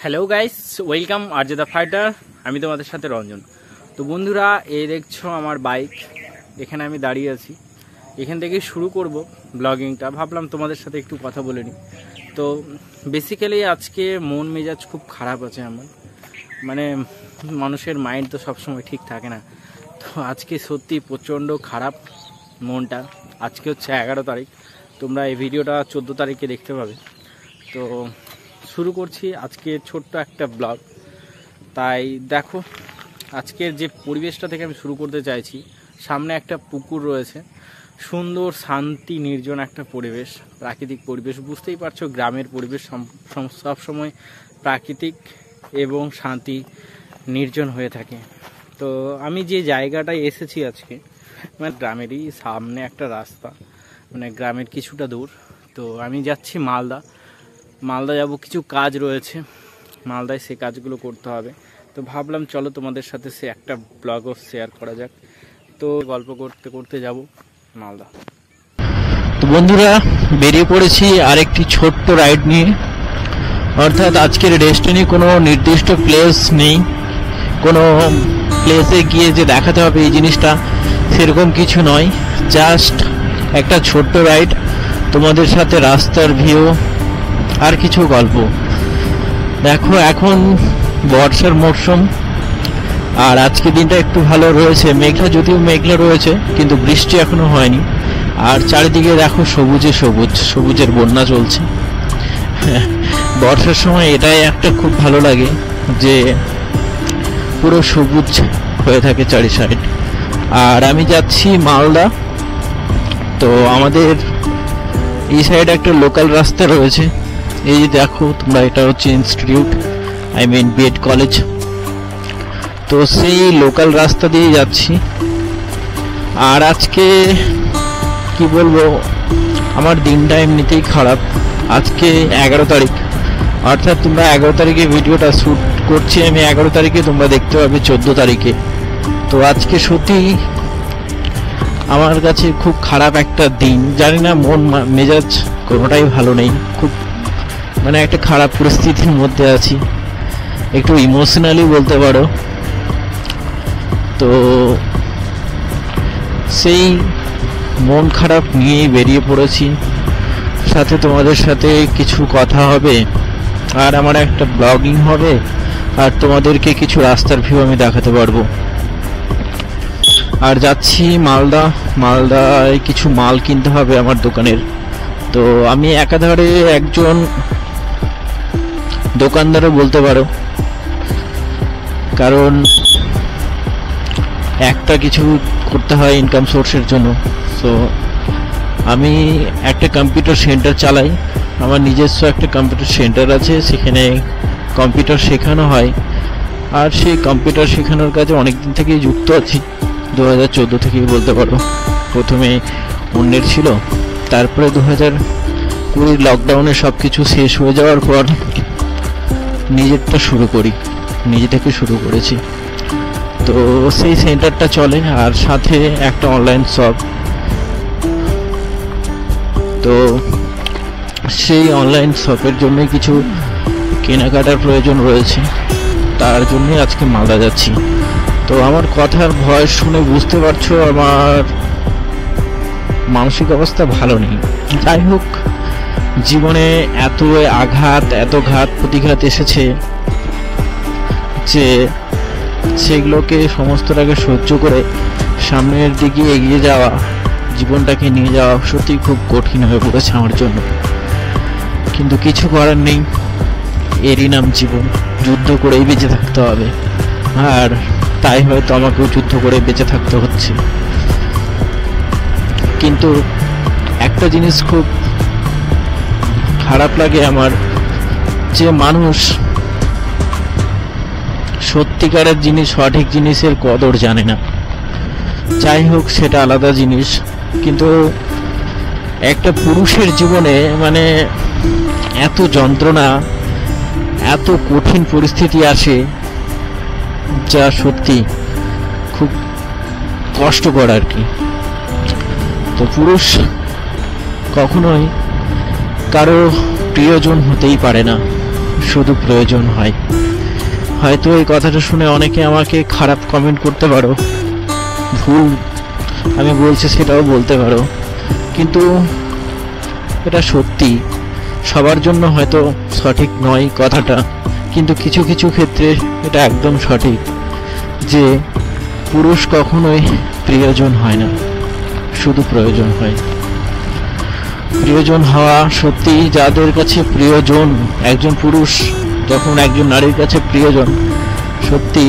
Hello guys, welcome RJ the fighter. আমি তোমাদের সাথে রঞ্জন। তো বন্ধুরা, এই দেখছো আমার বাইক, এখানে আমি দাঁড়িয়ে আছি। এখান থেকে শুরু করব ব্লগিংটা। ভাবলাম তোমাদের সাথে একটু কথা বলে নিই। তো বেসিক্যালি আজকে মন মেজাজ খুব খারাপ আছে আমার, মানে মানুষের মাইন্ড তো সবসময় ঠিক থাকে না। তো আজকে সত্যি প্রচণ্ড খারাপ মনটা। আজকে হচ্ছে 11 তারিখ, তোমরা এই ভিডিওটা 14 তারিখে দেখতে পাবে। তো শুরু করছি আজকে ছোট্ট একটা ব্লগ। তাই দেখো, আজকের যে পরিবেশটা থেকে আমি শুরু করতে চাইছি, সামনে একটা পুকুর রয়েছে, সুন্দর শান্তি নির্জন একটা পরিবেশ, প্রাকৃতিক পরিবেশ। বুঝতেই পারছো, গ্রামের পরিবেশ সবসময় প্রাকৃতিক এবং শান্তি নির্জন হয়ে থাকে। তো আমি যে জায়গাটায় এসেছি আজকে, মানে গ্রামেরই সামনে একটা রাস্তা, মানে গ্রামের কিছুটা দূর। তো আমি যাচ্ছি মালদা যাব, কিছু কাজ রয়েছে মালদায়, সে কাজগুলো করতে হবে। তো ভাবলাম চলো তোমাদের সাথে সে একটা ব্লগও শেয়ার করা যাক। তো গল্প করতে করতে যাব মালদা। তো বন্ধুরা, বেরিয়ে পড়েছি আরেকটি ছোট্ট রাইড নিয়ে। অর্থাৎ আজকের ডেস্টিনি কোনো নির্দিষ্ট প্লেস নেই, কোনো প্লেসে গিয়ে যে দেখাতে হবে এই জিনিসটা সেরকম কিছু নয়। জাস্ট একটা ছোট্ট রাইড, তোমাদের সাথে রাস্তার ভিউ আর কিছু গল্প। দেখো, এখন বর্ষার মরশুম, আর আজকে দিনটা একটু ভালো রয়েছে। মেঘলা, যদিও মেঘলা রয়েছে, কিন্তু বৃষ্টি এখনো হয়নি। আর চারিদিকে দেখো সবুজের বন্যা চলছে। বর্ষার সময় এটাই একটা খুব ভালো লাগে যে পুরো সবুজ হয়ে থাকে চারি সাইড। আর আমি যাচ্ছি মালদা। তো আমাদের এই সাইডে একটা লোকাল রাস্তা রয়েছে, এই যে দেখো তোমরা, এটা হচ্ছে ইনস্টিটিউট, বিএড কলেজ। তো সেই লোকাল রাস্তা দিয়ে যাচ্ছি। আর আজকে কি বলবো, আমার দিনটা এমনিতেই খারাপ। আজকে 11 তারিখ, অর্থাৎ তোমরা 11 তারিখে ভিডিওটা শ্যুট করছি আমি, 11 তারিখে তোমরা দেখতে পাবে 14 তারিখে। তো আজকে সত্যি আমার কাছে খুব খারাপ একটা দিন। জানি না, মন মেজাজ কোনোটাই ভালো নেই, খুব মানে একটা খারাপ পরিস্থিতির মধ্যে আছি, একটু ইমোশনালি বলতে পারো। তো সেই মন খারাপ নিয়েই বেরিয়ে পড়েছি। সাথে তোমাদের সাথে কিছু কথা হবে, আর আমার একটা ব্লগিং হবে, আর তোমাদেরকে কিছু রাস্তার ভিউ আমি দেখাতে পারবো। আর যাচ্ছি মালদায় কিছু মাল কিনতে হবে আমার দোকানের। তো আমি একাধারে একজন দোকানদারও বলতে পারো, কারণ একটা কিছু করতে হয় ইনকাম সোর্সের জন্য। সো আমি একটা কম্পিউটার সেন্টার চালাই, আমার নিজস্ব একটা কম্পিউটার সেন্টার আছে, সেখানে কম্পিউটার শেখানো হয়। আর সেই কম্পিউটার শেখানোর কাজে অনেক দিন থেকেই যুক্ত আছি, 2014 থেকেই বলতে পারো। প্রথমে অন্যের ছিল, তারপরে 2020 লকডাউনে সব কিছু শেষ হয়ে যাওয়ার পর নিজে থেকে শুরু করেছি। তো সেই সেন্টারটা চলে, আর সাথে একটা অনলাইন শপ। তো সেই অনলাইন শপের জন্য কিছু কেনাকাটার প্রয়োজন রয়েছে, তার জন্যই আজকে মালদা যাচ্ছি। তো আমার কথার ভয়েস শুনে বুঝতে পারছো আমার মানসিক অবস্থা ভালো নেই। যাই হোক, জীবনে এত আঘাত, এত ঘাত প্রতিঘাত এসেছে যে সেগুলোকে সমস্তটাকে সহ্য করে সামনের দিকে এগিয়ে যাওয়া, জীবনটাকে নিয়ে যাওয়া সত্যি খুব কঠিন হয়ে পড়েছে আমার জন্য। কিন্তু কিছু করার নেই, এরই নাম জীবন। যুদ্ধ করেই বেঁচে থাকতে হবে, আর তাই হয়তো আমাকেও যুদ্ধ করে বেঁচে থাকতে হচ্ছে। কিন্তু একটা জিনিস খুব খারাপ লাগে আমার, যে মানুষ সত্যিকারের জিনিস, সঠিক জিনিসের কদর জানে না। যাই হোক, সেটা আলাদা জিনিস, কিন্তু একটা পুরুষের জীবনে মানে এত যন্ত্রণা, এত কঠিন পরিস্থিতি আসে যা সত্যি খুব কষ্টকর আর কি। তো পুরুষ কখনোই কারো প্রিয়জন হতেই পারে না, শুধু প্রয়োজন হয়। হয়তো এই কথাটা শুনে অনেকে আমাকে খারাপ কমেন্ট করতে পারো, ভুল আমি বলছি সেটাও বলতে পারো, কিন্তু এটা সত্যি। সবার জন্য হয়তো সঠিক নয় কথাটা, কিন্তু কিছু কিছু ক্ষেত্রে এটা একদম সঠিক যে পুরুষ কখনোই প্রিয়জন হয় না, শুধু প্রয়োজন হয়। প্রিয়জন হওয়া সত্যি, যাদের কাছে প্রিয়জন, একজন পুরুষ যখন একজন নারীর কাছে প্রিয়জন, সত্যি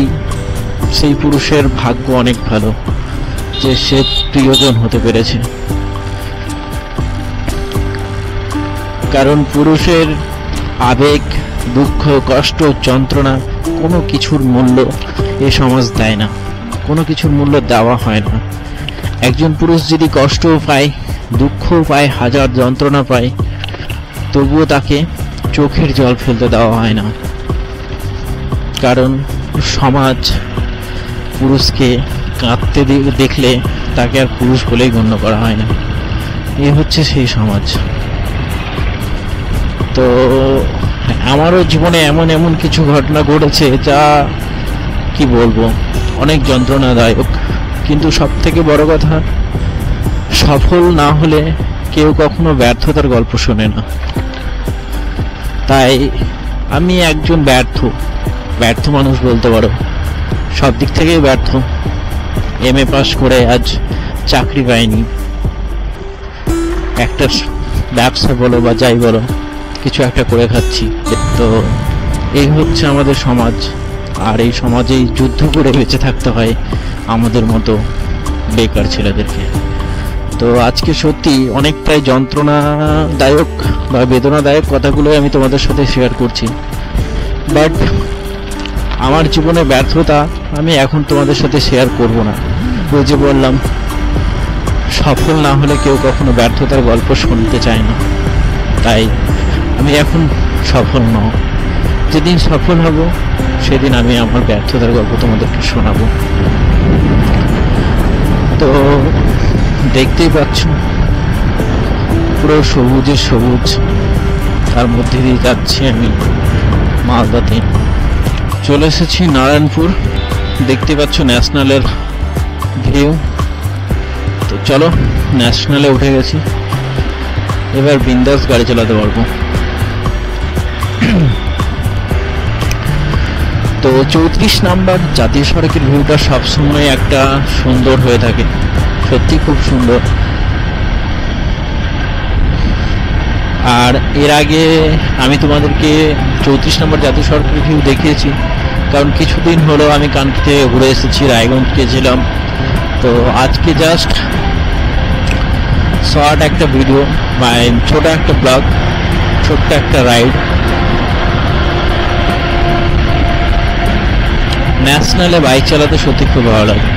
সেই পুরুষের ভাগ্য অনেক ভালো যে সে প্রিয়জন হতে পেরেছে। কারণ পুরুষের আবেগ, দুঃখ, কষ্ট, যন্ত্রণা কোনো কিছুর মূল্য এ সমাজ দেয় না, কোনো কিছুর মূল্য দেওয়া হয় না। একজন পুরুষ যদি কষ্টও পায়, দুঃখও পায়, হাজার যন্ত্রণা পায়, তবুও তাকে চোখের জল ফেলতে দেওয়া হয় না। কারণ সমাজ পুরুষকে কাঁদতে দেখলে তাকে আর পুরুষ বলেই গণ্য করা হয় না। এ হচ্ছে সেই সমাজ। তো আমারও জীবনে এমন এমন কিছু ঘটনা ঘটেছে যা কি বলবো, অনেক যন্ত্রণাদায়ক। কিন্তু সব থেকে বড় কথা, সফল না হলে কেউ কখনো ব্যর্থতার গল্প শোনে না। তাই আমি একজন ব্যর্থ মানুষ বলতে পারো, সব দিক থেকেই ব্যর্থ। MA পাস করে আজ চাকরি পাইনি, একটা ব্যবসা বলো বা যাই বলো, কিছু একটা করে খাচ্ছি। তো এই হচ্ছে আমাদের সমাজ, আর এই সমাজেই যুদ্ধ করে বেঁচে থাকতে হয় আমাদের মতো বেকার ছেলেদেরকে। তো আজকে সত্যি অনেকটাই যন্ত্রণাদায়ক বা বেদনাদায়ক কথাগুলোই আমি তোমাদের সাথে শেয়ার করছি। বাট আমার জীবনে ব্যর্থতা আমি এখন তোমাদের সাথে শেয়ার করব না। ওই যে বললাম, সফল না হলে কেউ কখনো ব্যর্থতার গল্প শুনতে চায় না। তাই আমি এখন সফল নই, যেদিন সফল হব সেদিন আমি আমার ব্যর্থতার গল্প তোমাদেরকে শোনাবো। তো দেখতেই পাচ্ছ পুরো সবুজে সবুজ, তার মধ্যে দিয়ে যাচ্ছি আমি মালদাতে। চলে এসেছি নারায়ণপুর, দেখতে পাচ্ছ ন্যাশনালের ভিউ। তো চলো, ন্যাশনালে উঠে গেছি, এবার বিন্দাস গাড়ি চালাতে পারবো। তো 34 নাম্বার জাতীয় সড়কের ভিউটা সবসময় একটা সুন্দর হয়ে থাকে, সত্যি খুব সুন্দর। আর এর আগে আমি তোমাদেরকে 34 নম্বর জাতীয় সড়কের ভিউ দেখিয়েছি, কারণ কিছুদিন হলো আমি কানকি থেকে ঘুরে এসেছি, রায়গঞ্জ গেছিলাম। তো আজকে জাস্ট শর্ট একটা ভিডিও বা ছোট একটা ব্লগ, ছোট্ট একটা রাইড। ন্যাশনালে বাইক চালাতে সত্যি খুব ভালো লাগে।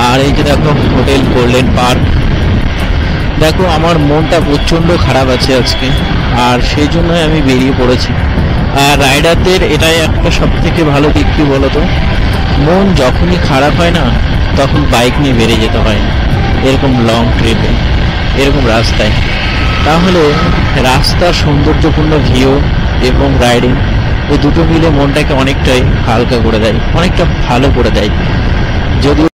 আর এই যে দেখো হোটেল গোল্ডেন পার্ক, দেখো আমার মনটা প্রচণ্ড খারাপ আছে আজকে, আর সেই জন্যই আমি বেরিয়ে পড়েছি। আর রাইডারদের এটাই একটা সব থেকে ভালো দিক, কি বলতো, মন যখনই খারাপ হয় না তখন বাইক নিয়ে বেরিয়ে যেতে হয় এরকম লং ট্রিপে, এরকম রাস্তায়। তাহলে রাস্তার সৌন্দর্যপূর্ণ ভিউ এবং রাইডিং, এই দুটো মিলে মনটাকে অনেকটাই হালকা করে দেয়, অনেকটা ভালো করে দেয়। যদিও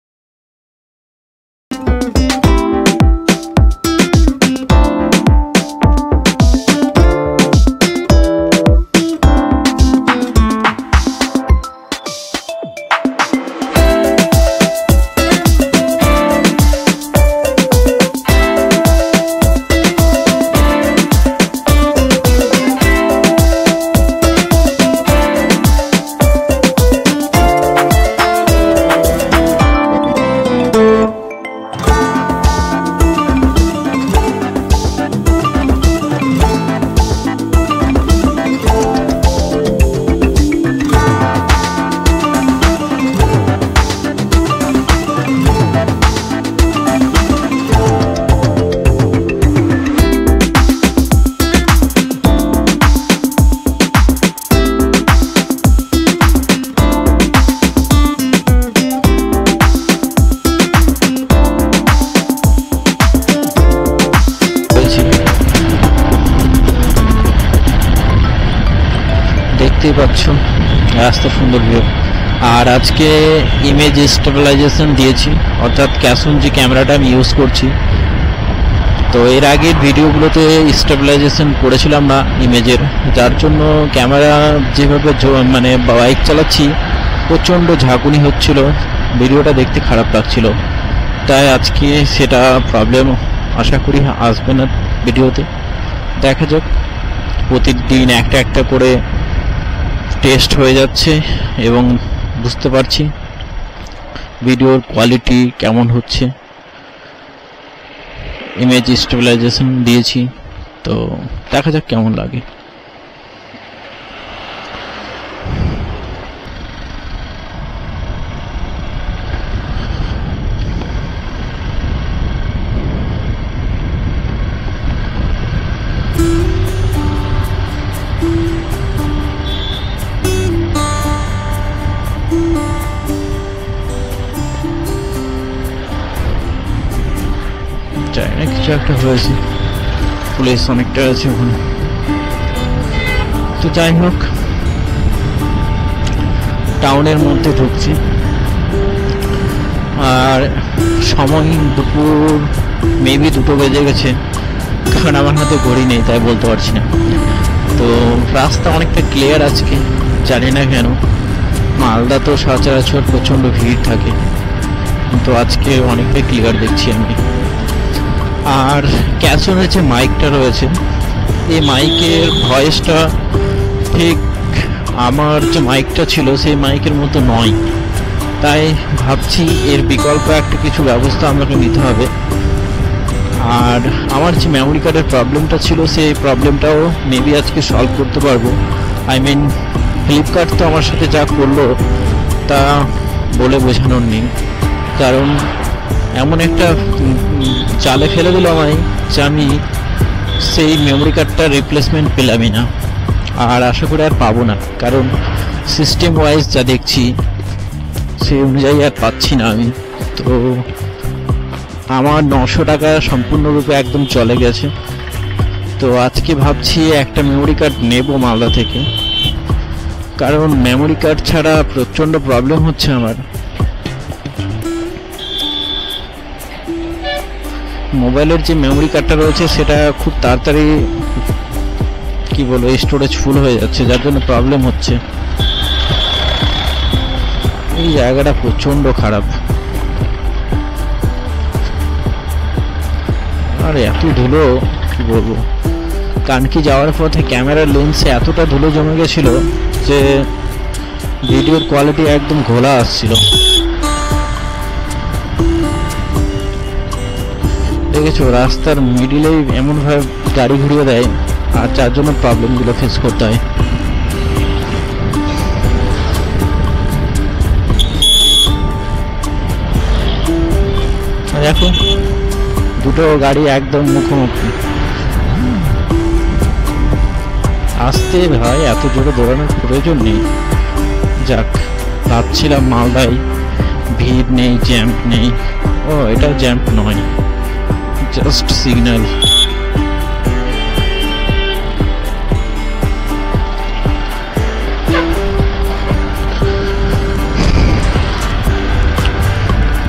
দেখতেই পাচ্ছ রাস্তা সুন্দর ভিউ। আর আজকে ইমেজ স্টেবিলাইজেশন দিয়েছি, অর্থাৎ ক্যাসন যে ক্যামেরাটা আমি ইউজ করছি, তো এর আগের ভিডিওগুলোতে স্টেবিলাইজেশন করেছিলাম না ইমেজের, যার জন্য ক্যামেরা যেভাবে মানে বাইক চালাচ্ছি প্রচণ্ড ঝাঁকুনি হচ্ছিল, ভিডিওটা দেখতে খারাপ লাগছিল। তাই আজকে সেটা প্রবলেম আশা করি আসবে না ভিডিওতে। দেখা যাক, প্রতিদিন একটা একটা করে টেস্ট হয়ে যাচ্ছে এবং বুঝতে পারছি ভিডিওর কোয়ালিটি কেমন হচ্ছে। ইমেজ স্টেবিলাইজেশন দিয়েছি, তো দেখা যাক কেমন লাগে। জানি না, কিছু একটা হয়েছে, পুলিশ অনেকটা আছে ওখানে। তো যাই হোক, টাউনের মধ্যে ঢুকছি, আর সময় দুপুর মেবি 2টো বেজে গেছে, কারণ আমার হাতে ঘড়ি নেই তাই বলতে পারছি না। তো রাস্তা অনেকটা ক্লিয়ার আজকে, জানি না কেন। মালদা তো সচরাচর প্রচণ্ড ভিড় থাকে, কিন্তু আজকে অনেকটা ক্লিয়ার দেখছি আমি। আর ক্যাসনের যে মাইকটা রয়েছে, এই মাইকের ভয়েসটা ঠিক আমার যে মাইকটা ছিল সেই মাইকের মতো নয়, তাই ভাবছি এর বিকল্প একটা কিছু ব্যবস্থা আমাকে নিতে হবে। আর আমার যে মেমোরি কার্ডের প্রবলেমটা ছিল সেই প্রবলেমটাও মেবি আজকে সলভ করতে পারবো। আই মিন ফ্লিপকার্ট তো আমার সাথে যা করলো তা বলে বোঝানোর নেই, কারণ এমন একটা চালে ফেলে দিল আমায় যে আমি সেই মেমোরি কার্ডটা রিপ্লেসমেন্ট পেলামই না, আর আশা করি আর পাবো না, কারণ সিস্টেম ওয়াইজ যা দেখছি সেই অনুযায়ী আর পাচ্ছি না আমি। তো আমার 900 টাকা সম্পূর্ণরূপে একদম চলে গেছে। তো আজকে ভাবছি একটা মেমোরি কার্ড নেব মালদা থেকে, কারণ মেমোরি কার্ড ছাড়া প্রচণ্ড প্রবলেম হচ্ছে আমার। মোবাইলের যে মেমোরি কার্ডটা রয়েছে সেটা খুব তাড়াতাড়ি কি বলবো স্টোরেজ ফুল হয়ে যাচ্ছে, যার জন্য প্রবলেম হচ্ছে। এই জায়গাটা প্রচণ্ড খারাপ, আর এত ধুলো কি বলবো। কানকি যাওয়ার পথে ক্যামেরার লেন্সে এতটা ধুলো জমে গেছিল যে ভিডিওর কোয়ালিটি একদম ঘোলা আসছিল। দেখেছো, রাস্তার মিডিলেই এমনভাবে গাড়ি ঘুরিয়ে দেয়, আর যার জন্য প্রবলেমগুলো ফেস করতে হয়। দেখো, দুটো গাড়ি একদম মুখোমুখি। আসতে ভাই, এত জোরে দৌড়ানোর প্রয়োজন নেই। যাক, ভাবছিলাম মালদায় ভিড় নেই, জ্যাম্প নেই। ও, এটা জ্যাম্প নয়, জাস্ট সিগন্যাল।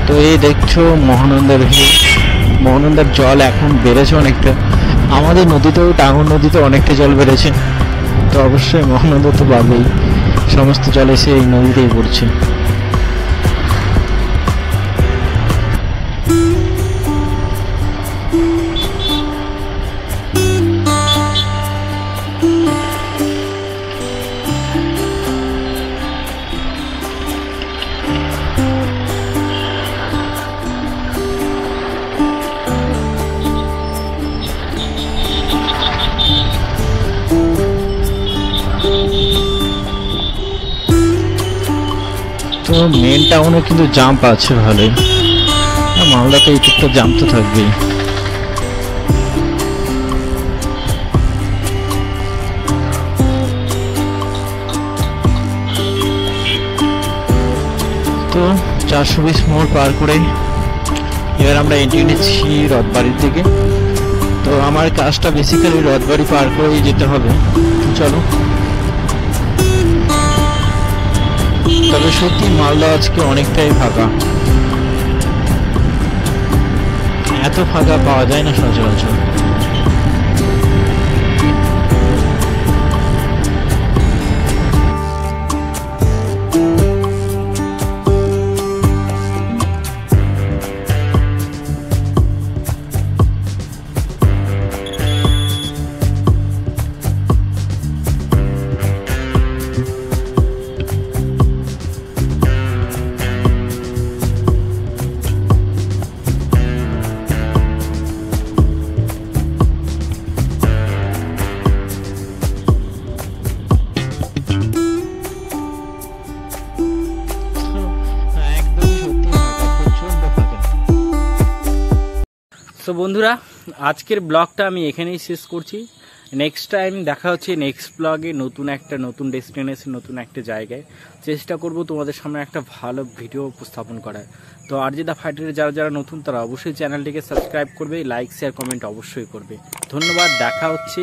তো এই দেখছো মহানন্দার ভিউ। মহানন্দার জল এখন বেড়েছে অনেকটা, আমাদের নদীতেও টাঙ্গর নদীতে অনেকটা জল বেড়েছে। তো অবশ্যই মহানন্দা তো পাবেই, সমস্ত জল এসে এই নদীতেই পড়ছে। তো মেন টাউনে কিন্তু জাম্প আছে ভালোই, মালদাতে এই টুকটা জাম্প তো থাকবেই। তো 420 মোড় পার করে এবার আমরা এন্ট্রি নিচ্ছি রথবাড়ির দিকে। তো আমার কাজটা বেসিক্যালি রথবাড়ি পার করেই যেতে হবে, চলো। তবে সত্যি মালদা আজকে অনেকটাই ফাঁকা, এত ফাঁকা পাওয়া যায় না সচরাচর। তো বন্ধুরা, আজকের ব্লগটা আমি এখানেই শেষ করছি। নেক্সট টাইম দেখা হচ্ছে নেক্সট ব্লগে, নতুন ডেস্টিনেশন, নতুন একটা জায়গায়। চেষ্টা করব তোমাদের সামনে একটা ভালো ভিডিও উপস্থাপন করার। তো আরজে দ্য ফাইটারে যারা যারা নতুন তারা অবশ্যই চ্যানেলটিকে সাবস্ক্রাইব করবে, লাইক শেয়ার কমেন্ট অবশ্যই করবে। ধন্যবাদ, দেখা হচ্ছে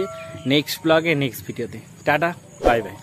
নেক্সট ব্লগে, নেক্সট ভিডিওতে। Tata, bye bye.